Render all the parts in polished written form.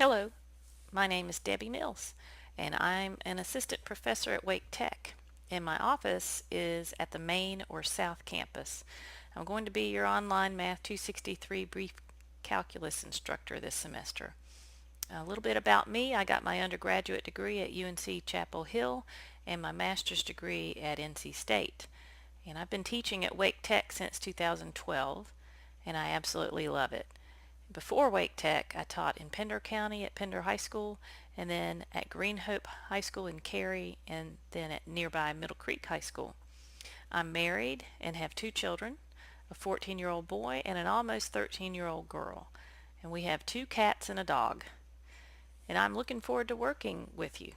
Hello, my name is Debbie Mills, and I'm an assistant professor at Wake Tech, and my office is at the Main or South Campus. I'm going to be your online Math 263 brief calculus instructor this semester. A little bit about me: I got my undergraduate degree at UNC Chapel Hill and my master's degree at NC State. And I've been teaching at Wake Tech since 2012, and I absolutely love it. Before Wake Tech, I taught in Pender County at Pender High School, and then at Green Hope High School in Cary, and then at nearby Middle Creek High School. I'm married and have two children, a 14-year-old boy and an almost 13-year-old girl. And we have two cats and a dog. And I'm looking forward to working with you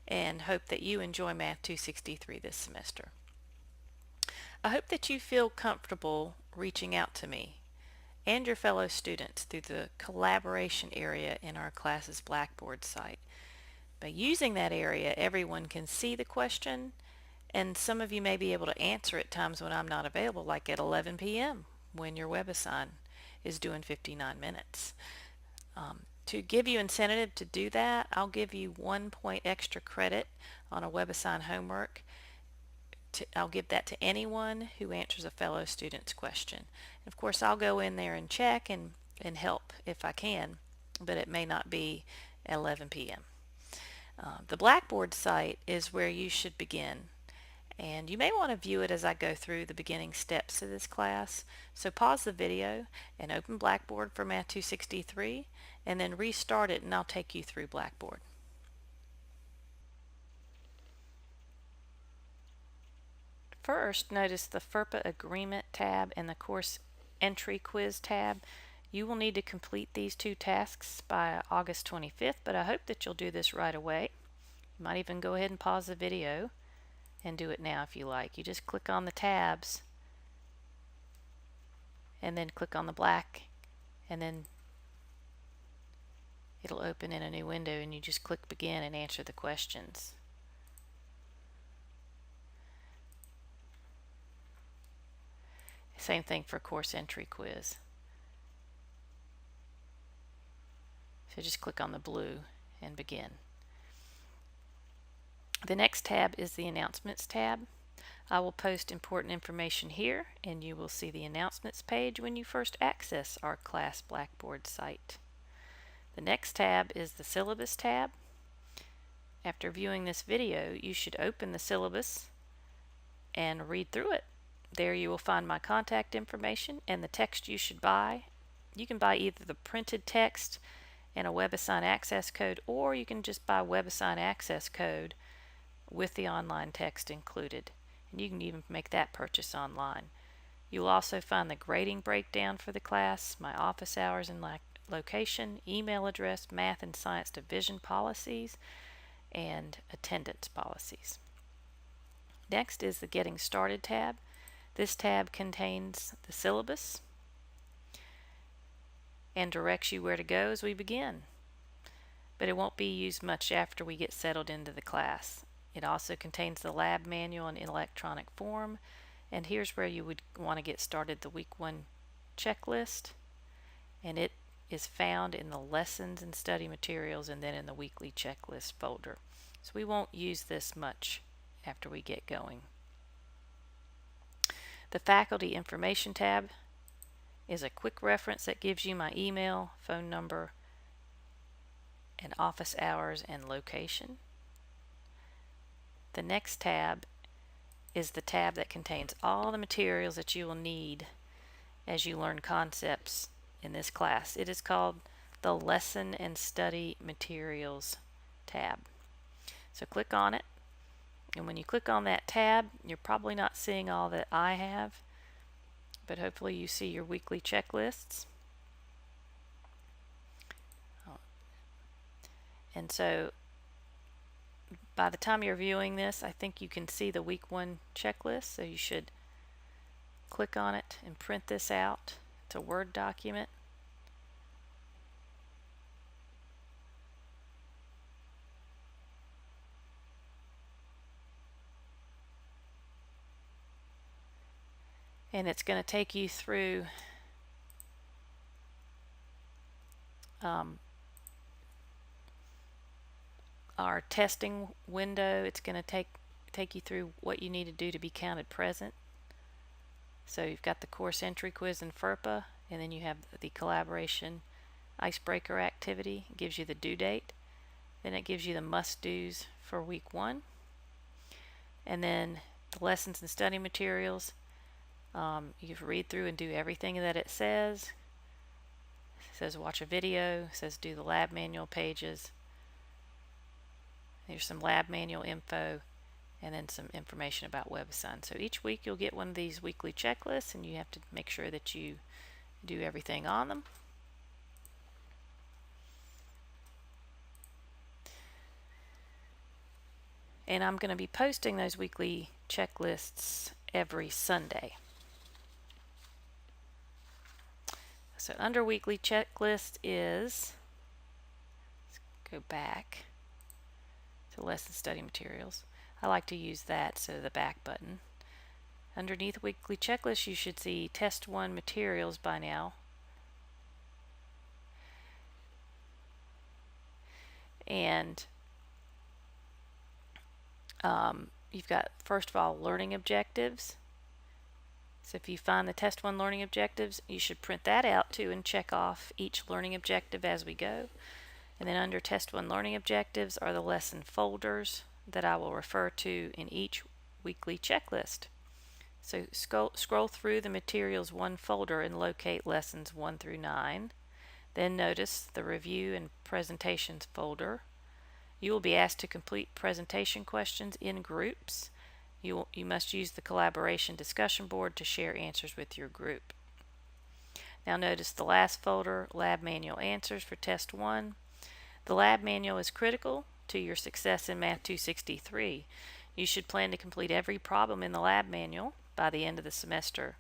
and hope that you enjoy Math 263 this semester. I hope that you feel comfortable reaching out to me and your fellow students through the collaboration area in our class's Blackboard site. By using that area, everyone can see the question, and some of you may be able to answer at times when I'm not available, like at 11 p.m. when your WebAssign is due in 59 minutes. To give you incentive to do that, I'll give you 1 point extra credit on a WebAssign homework. I'll give that to anyone who answers a fellow student's question. And of course, I'll go in there and check and help if I can, but it may not be 11 p.m. The Blackboard site is where you should begin, and you may want to view it as I go through the beginning steps of this class. So pause the video and open Blackboard for Math 263, and then restart it and I'll take you through Blackboard. First, notice the FERPA Agreement tab and the Course Entry Quiz tab. You will need to complete these two tasks by August 25th, but I hope that you'll do this right away. You might even go ahead and pause the video and do it now if you like. You just click on the tabs and then click on the black, and then it'll open in a new window, and you just click begin and answer the questions. Same thing for Course Entry Quiz. So just click on the blue and begin. The next tab is the Announcements tab. I will post important information here, and you will see the announcements page when you first access our class Blackboard site. The next tab is the Syllabus tab. After viewing this video, you should open the syllabus and read through it. There you will find my contact information and the text you should buy. You can buy either the printed text and a WebAssign access code, or you can just buy WebAssign access code with the online text included. And you can even make that purchase online. You'll also find the grading breakdown for the class, my office hours and location, email address, math and science division policies, and attendance policies. Next is the Getting Started tab. This tab contains the syllabus and directs you where to go as we begin, but it won't be used much after we get settled into the class. It also contains the lab manual in electronic form, and here's where you would want to get started: the week 1 checklist, and it is found in the lessons and study materials and then in the weekly checklist folder. So we won't use this much after we get going. The Faculty Information tab is a quick reference that gives you my email, phone number, and office hours and location. The next tab is the tab that contains all the materials that you will need as you learn concepts in this class. It is called the Lesson and Study Materials tab. So click on it, and when you click on that tab, you're probably not seeing all that I have, but hopefully you see your weekly checklists. And so by the time you're viewing this, I think you can see the week 1 checklist, so you should click on it and print this out. It's a Word document. And it's going to take you through our testing window. It's going to take you through what you need to do to be counted present. So you've got the course entry quiz and FERPA, and then you have the collaboration icebreaker activity. It gives you the due date. Then it gives you the must-dos for week 1. And then the lessons and study materials. You can read through and do everything that it says. It says watch a video. It says do the lab manual pages. There's some lab manual info, and then some information about WebAssign. So each week you'll get one of these weekly checklists, and you have to make sure that you do everything on them. And I'm going to be posting those weekly checklists every Sunday. So under weekly checklist is, let's go back to lesson study materials. I like to use that, so the back button. Underneath weekly checklist, you should see test 1 materials by now. And you've got, first of all, learning objectives. So if you find the test 1 learning objectives, you should print that out too and check off each learning objective as we go. And then under test 1 learning objectives are the lesson folders that I will refer to in each weekly checklist. So scroll through the materials 1 folder and locate lessons 1 through 9. Then notice the review and presentations folder. You will be asked to complete presentation questions in groups. You must use the collaboration discussion board to share answers with your group. Now notice the last folder, lab manual answers for test 1. The lab manual is critical to your success in Math 263. You should plan to complete every problem in the lab manual by the end of the semester.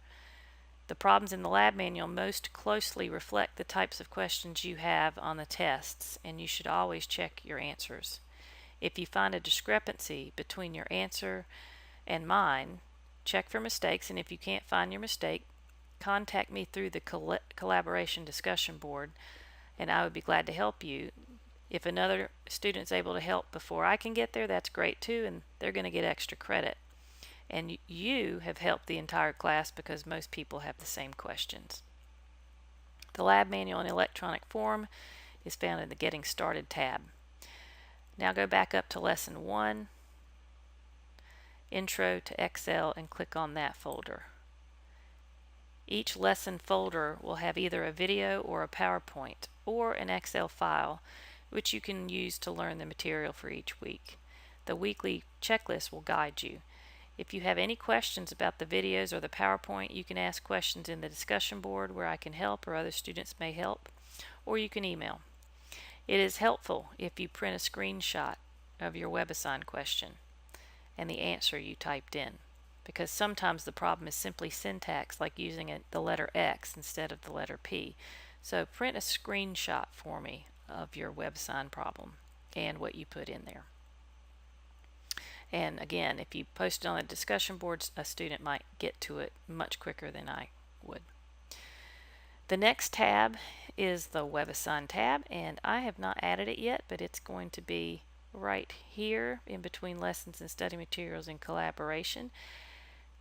The problems in the lab manual most closely reflect the types of questions you have on the tests, and you should always check your answers. If you find a discrepancy between your answer and mine, check for mistakes, and if you can't find your mistake, contact me through the collaboration discussion board, and I would be glad to help you. If another student's able to help before I can get there, that's great too, and they're going to get extra credit. And you have helped the entire class because most people have the same questions. The lab manual in electronic form is found in the Getting Started tab. Now go back up to Lesson 1, Intro to Excel, and click on that folder. Each lesson folder will have either a video or a PowerPoint or an Excel file, which you can use to learn the material for each week. The weekly checklist will guide you. If you have any questions about the videos or the PowerPoint, you can ask questions in the discussion board where I can help or other students may help, or you can email. It is helpful if you print a screenshot of your WebAssign question and the answer you typed in, because sometimes the problem is simply syntax, like using the letter X instead of the letter P. So print a screenshot for me of your WebAssign problem and what you put in there. And again, if you post it on the discussion boards, a student might get to it much quicker than I would. The next tab is the WebAssign tab, and I have not added it yet, but it's going to be right here in between lessons and study materials and collaboration.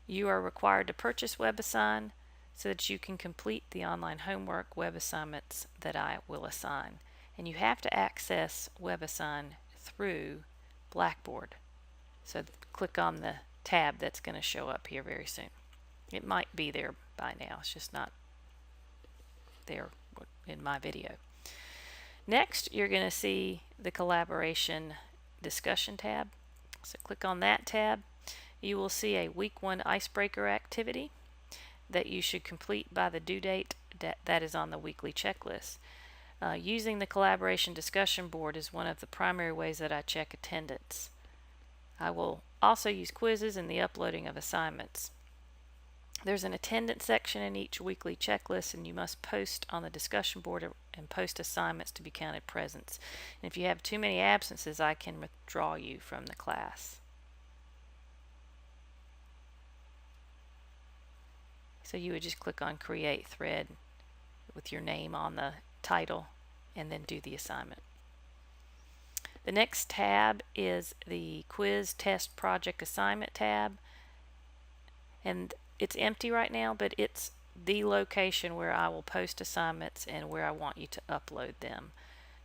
You are required to purchase WebAssign so that you can complete the online homework web assignments that I will assign. And you have to access WebAssign through Blackboard. So click on the tab that's going to show up here very soon. It might be there by now, it's just not there in my video. Next, you're going to see the collaboration discussion tab. So click on that tab. You will see a week 1 icebreaker activity that you should complete by the due date that is on the weekly checklist. Using the collaboration discussion board is one of the primary ways that I check attendance. I will also use quizzes and the uploading of assignments. There's an attendance section in each weekly checklist, and you must post on the discussion board and post assignments to be counted presents. And if you have too many absences, I can withdraw you from the class. So you would just click on Create Thread with your name on the title and then do the assignment. The next tab is the quiz test project assignment tab, and it's empty right now, but it's the location where I will post assignments and where I want you to upload them.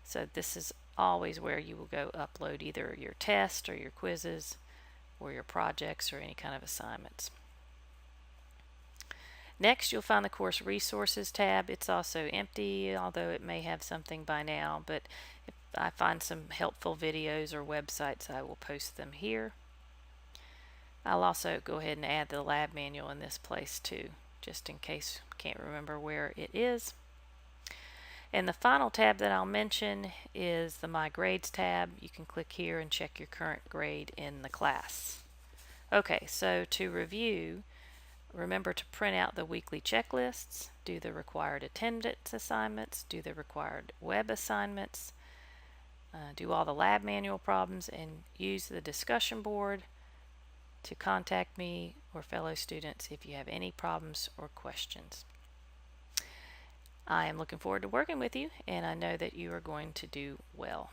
So this is always where you will go upload either your test or your quizzes or your projects or any kind of assignments. Next, you'll find the course resources tab. It's also empty, although it may have something by now, but if I find some helpful videos or websites, I will post them here. I'll also go ahead and add the lab manual in this place too, just in case you can't remember where it is. And the final tab that I'll mention is the My Grades tab. You can click here and check your current grade in the class. Okay, so to review, remember to print out the weekly checklists, do the required attendance assignments, do the required web assignments, do all the lab manual problems, and use the discussion board to contact me or fellow students if you have any problems or questions. I am looking forward to working with you, and I know that you are going to do well.